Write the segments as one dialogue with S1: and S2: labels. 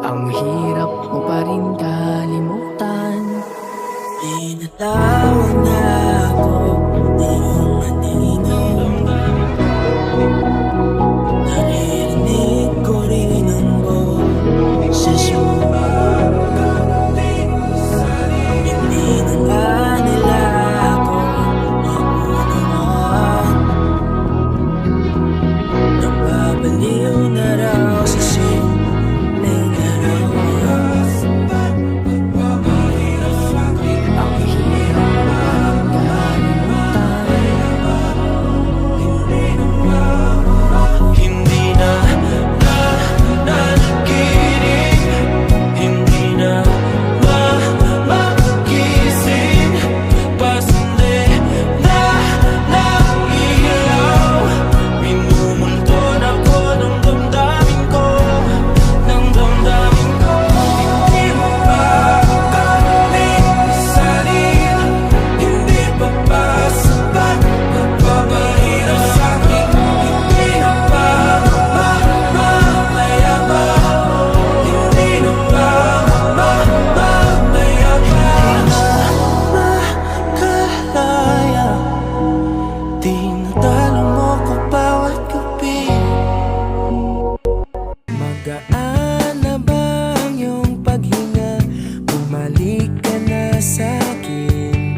S1: Ang hirap mo pa rin kalimutan.
S2: Tinatawag na ako, di yung maninig. Naririnig ko rin ang boses mo. Hindi na nga nila ako mapunuan. Napabaliw na raw sa simpleng larawan.
S1: Ang hirap mo pa rin kalimutan.
S2: Hindi na nakikinig, hindi na magising. Pasende na ilaw. Minumulton ako ng damdamin ko, ng damdamin ko. Hindi mo pa kami salin, hindi pa ba sapat nagpapahirap sa'kin? Hindi na ba mamaya pa? Hindi na ba mamaya pa? Makalaya, tinatalo mo ko bawat gabi. Magaan na ba ang iyong paghinga? Bumalik ka na sa'kin.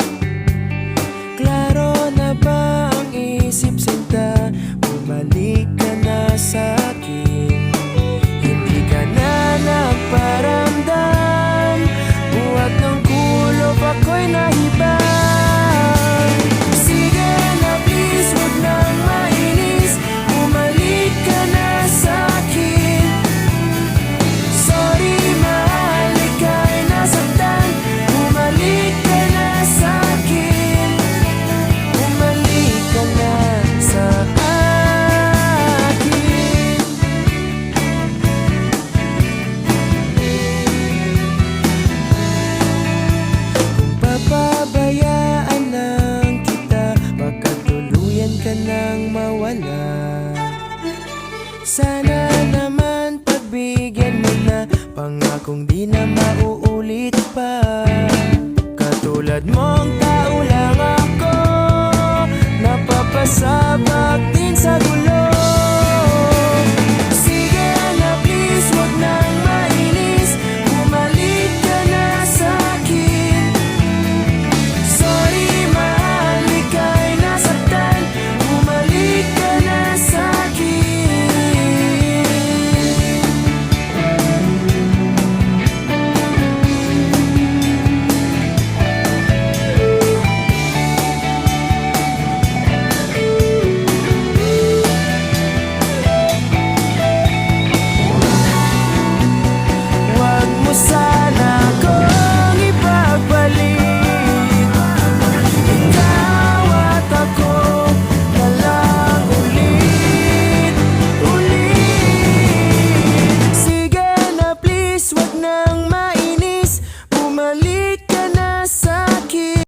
S2: Klaro na ba ang isip sinta? Bumalik ka na sa'kin. Hindi ka na nagparamdam. Buhat ng kulob ako'y nahibang. Sige na please, huwag nang mainis. Bumalik ka na sa'kin. Sorry mahal, ika'y nasaktan. Bumalik ka na sa'kin. Bumalik ka na sa akin. Kung papabayaan lang kita, baka tuluyan ka nang mawala. Sana naman pagbigyan mo na, pangakong di na mauulit pa. Katulad mong tao lang ako, napapasabak din sa gulo.